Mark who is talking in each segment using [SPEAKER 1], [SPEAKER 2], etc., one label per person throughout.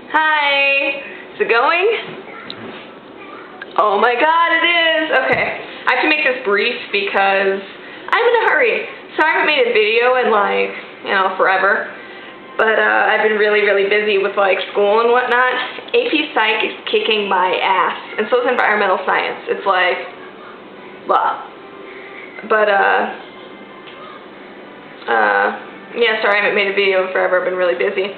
[SPEAKER 1] Hi! Is it going? Oh my god, it is! Okay, I have to make this brief because I'm in a hurry. So I haven't made a video in forever. But I've been really busy with school and whatnot. AP Psych is kicking my ass, and so is environmental science. It's blah. But yeah, sorry I haven't made a video in forever. I've been really busy.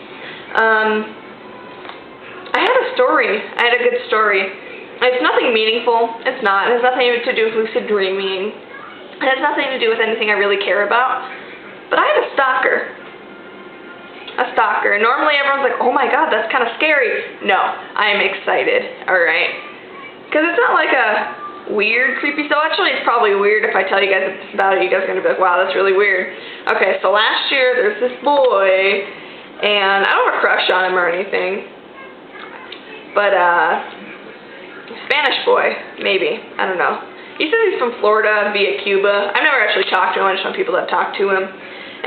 [SPEAKER 1] I had a story. I had a good story. It's nothing meaningful. It's not. It has nothing to do with lucid dreaming. It has nothing to do with anything I really care about. But I had a stalker. Normally everyone's like, oh my god, that's kind of scary. No, I am excited, alright? Because it's not like a weird, creepy stuff. Actually, it's probably weird if I tell you guys about it. You guys are going to be like, wow, that's really weird. Okay, so last year there's this boy, and I don't have a crush on him or anything. But, Spanish boy, maybe. I don't know. He says he's from Florida via Cuba. I've never actually talked to him. I just know people that have talked to him.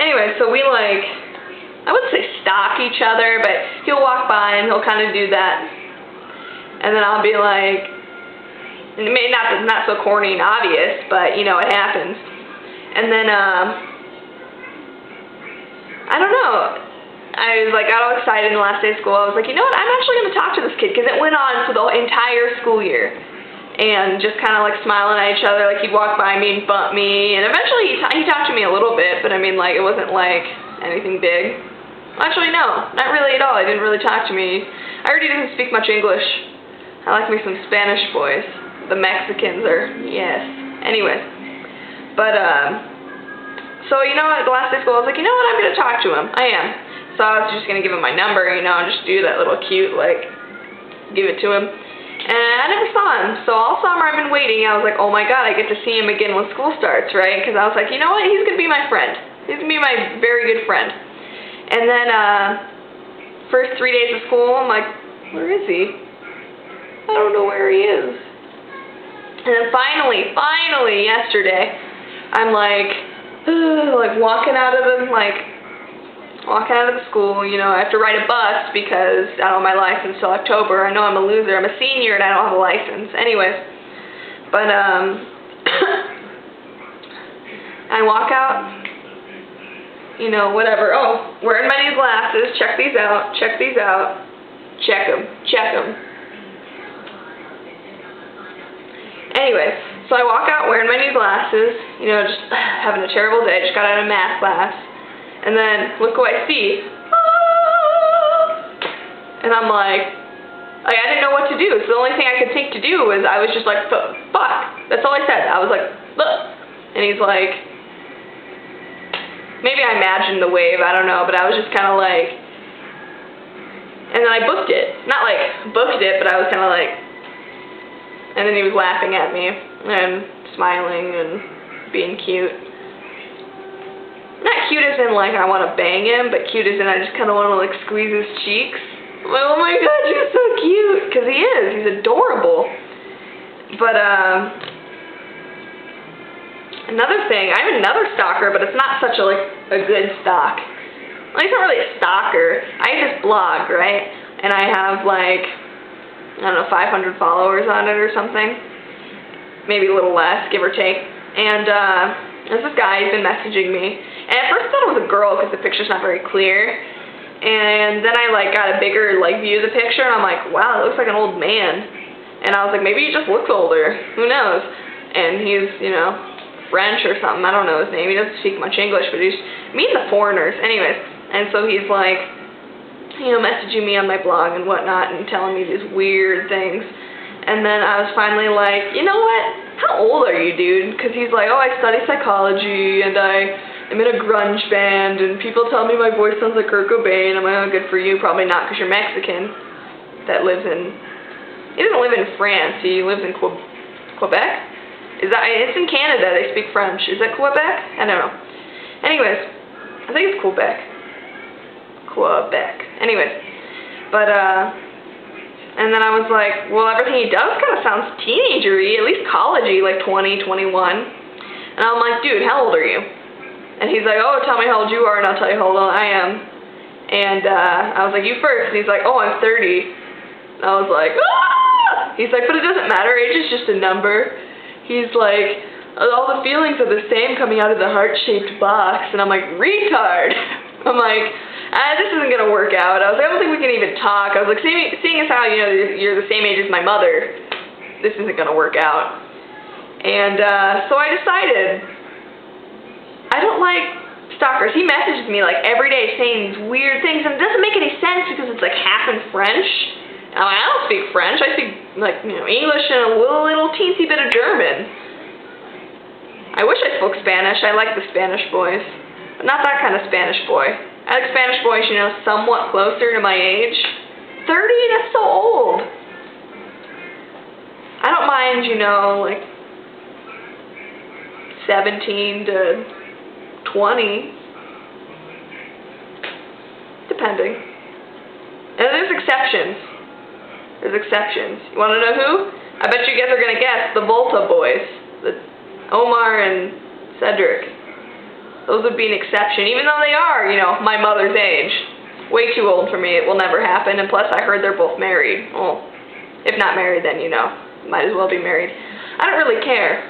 [SPEAKER 1] Anyway, so we I wouldn't say stalk each other, but he'll walk by and he'll kind of do that. And then I'll be like, maybe not so corny and obvious, but you know, it happens. And then, I don't know. I got all excited in the last day of school. I was like, you know what, I'm actually going to talk to this kid, because it went on for the entire school year. And just kind of smiling at each other, he'd walk by me and bump me, and eventually he talked to me a little bit, but I mean, it wasn't anything big. Actually, no, not really at all. He didn't really talk to me. I already didn't speak much English. I like me some Spanish boys. The Mexicans are, yes. Anyways, but, so, you know what, the last day of school, I was like, you know what, I'm going to talk to him. I am. So I was just going to give him my number, and just do that little cute, give it to him. And I never saw him. So all summer I've been waiting. I was like, oh my god, I get to see him again when school starts, right? Because I was like, you know what, he's going to be my friend. He's going to be my very good friend. And then, first 3 days of school, I'm like, where is he? I don't know where he is. And then finally, yesterday, I'm walking out of the school, I have to ride a bus because I don't have my license till October. I know I'm a loser. I'm a senior and I don't have a license. Anyways, but, I walk out. Whatever. Oh, wearing my new glasses. Check these out. Check them. Anyway, so I walk out wearing my new glasses, just having a terrible day. Just got out of math class. And then, look what I see. And I'm I didn't know what to do. So the only thing I could think to do was, I was just like, fuck. That's all I said. I was like, look. And he's like, maybe I imagined the wave, I don't know, but I was just kind of and then I booked it. Not booked it, but I was kind of and then he was laughing at me, and smiling, and being cute. Not cute as in I want to bang him, but cute as in I just kind of want to squeeze his cheeks. I'm like, oh my god, you're so cute, because he is, he's adorable. But, another thing, I have another stalker, but it's not such a good stalk. He's not really a stalker. I have this blog, right? And I have I don't know, 500 followers on it or something. Maybe a little less, give or take. And there's this guy, he's been messaging me. And at first I thought it was a girl because the picture's not very clear. And then I got a bigger view of the picture, and I'm like, wow, it looks like an old man. And I was like, maybe he just looks older. Who knows? And he's, French or something. I don't know his name. He doesn't speak much English, but he's meeting the foreigners. Anyways, and so he's messaging me on my blog and whatnot and telling me these weird things. And then I was finally like, you know what? How old are you, dude? Because he's like, oh, I study psychology and I'm in a grunge band and people tell me my voice sounds like Kurt Cobain. I'm like, oh, good for you. Probably not, because you're Mexican. He doesn't live in France. He lives in Quebec? It's in Canada, they speak French. Is that Quebec? I don't know. Anyways, I think it's Quebec. Anyways, but, and then I was like, well, everything he does kind of sounds teenager-y, at least college-y, 20, 21. And I'm like, dude, how old are you? And he's like, oh, tell me how old you are, and I'll tell you how old I am. And I was like, you first. And he's like, oh, I'm 30. And I was like, ah! He's like, but it doesn't matter. Age is just a number. He's like, all the feelings are the same coming out of the heart-shaped box. And I'm like, retard. I'm like, this isn't going to work out. I was like, I don't think we can even talk. I was like, seeing as how, you know, you're the same age as my mother, this isn't going to work out. And so I decided, I don't like stalkers. He messages me like every day saying these weird things, and it doesn't make any sense because it's like half in French. And I'm like, I don't speak French. I speak like, you know, English and a little teensy bit of German. I wish I spoke Spanish. I like the Spanish boys, but not that kind of Spanish boy. I like Spanish boys, you know, somewhat closer to my age. 30? That's so old. I don't mind, you know, like 17 to 20, depending. And there's exceptions. There's exceptions. You want to know who? I bet you guys are going to guess. The Volta boys. The Omar and Cedric. Those would be an exception, even though they are, you know, my mother's age. Way too old for me. It will never happen. And plus, I heard they're both married. Well, if not married, then, you know, might as well be married. I don't really care.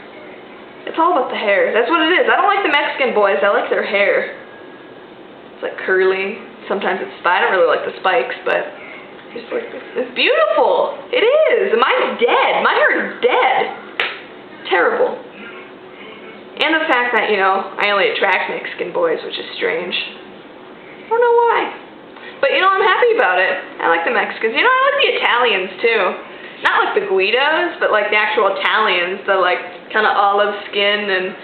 [SPEAKER 1] It's all about the hair. That's what it is. I don't like the Mexican boys. I like their hair. It's like curly. Sometimes it's I don't really like the spikes, but it's like it's beautiful. It is. Mine's dead. My hair is dead. Terrible. And the fact that, you know, I only attract Mexican boys, which is strange. I don't know why. But, you know, I'm happy about it. I like the Mexicans. You know, I like the Italians, too. Not like the Guidos, but like the actual Italians, the like kind of olive skin and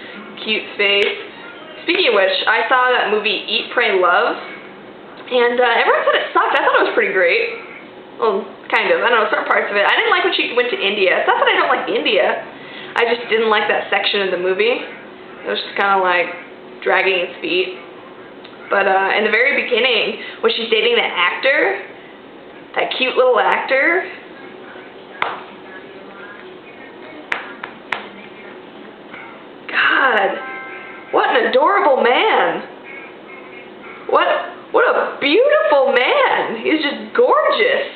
[SPEAKER 1] cute face. Speaking of which, I saw that movie Eat, Pray, Love, and everyone said it sucked. I thought it was pretty great. Well, kind of. I don't know, certain parts of it. I didn't like when she went to India. It's not that I don't like India. I just didn't like that section of the movie. It was just kind of like dragging its feet. But in the very beginning, when she's dating that actor, that cute little actor, God, what an adorable man. What a beautiful man. He's just gorgeous.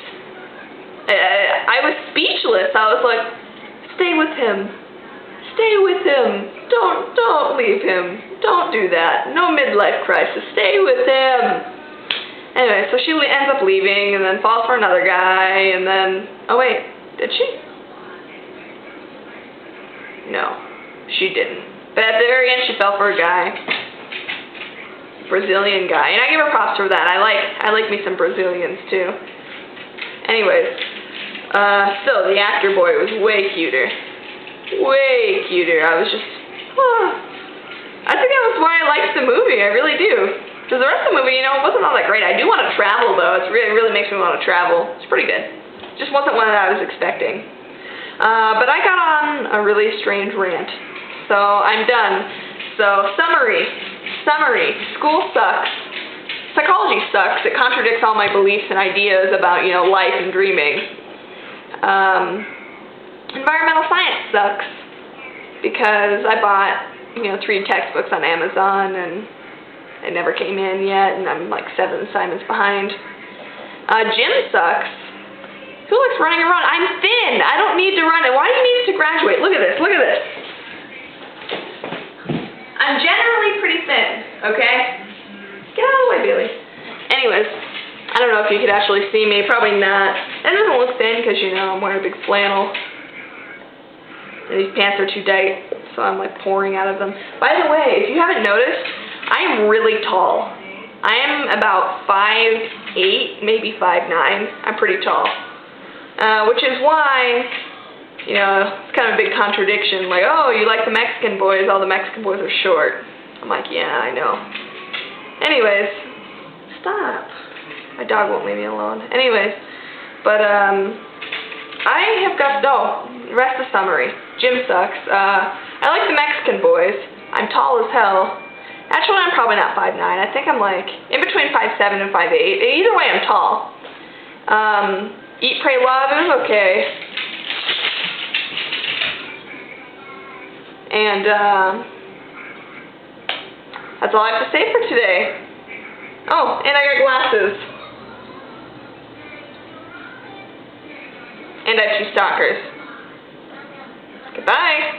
[SPEAKER 1] I was speechless. I was like, stay with him. Stay with him. Don't leave him. Don't do that. No midlife crisis. Stay with him. Anyway, so she ends up leaving and then falls for another guy and then, oh wait, did she? No, she didn't. But at the very end, she fell for a guy. Brazilian guy. And I give her props for that. I like me some Brazilians, too. Anyways. Still, the actor boy was way cuter. Way cuter. I was just... I think that was why I liked the movie. I really do. Because the rest of the movie, you know, it wasn't all that great. I do want to travel, though. It really makes me want to travel. It's pretty good. Just wasn't one that I was expecting. But I got on a really strange rant. So I'm done. So summary. School sucks. Psychology sucks. It contradicts all my beliefs and ideas about, you know, life and dreaming. Environmental science sucks because I bought, you know, 3 textbooks on Amazon and it never came in yet, and I'm like 7 assignments behind. Gym sucks. Who likes running around? I'm thin. I don't need to run. Why do you need it to graduate? Look at this. Look at this. I'm generally pretty thin, okay? Get out of the way, Bailey. Anyways, I don't know if you could actually see me. Probably not. It doesn't look thin because, you know, I'm wearing a big flannel. And these pants are too tight, so I'm like pouring out of them. By the way, if you haven't noticed, I am really tall. I am about 5'8", maybe 5'9". I'm pretty tall. Which is why, you know, it's kind of a big contradiction. Like, oh, you like the Mexican boys, all the Mexican boys are short. I'm like, yeah, I know. Anyways, stop. My dog won't leave me alone. Anyways, but, I have got, rest of summary. Gym sucks. I like the Mexican boys. I'm tall as hell. Actually, I'm probably not 5'9". I think I'm like in between 5'7" and 5'8". Either way, I'm tall. Eat, Pray, Love, it was okay. And that's all I have to say for today. Oh, and I got glasses. And I have 2 stalkers. Goodbye.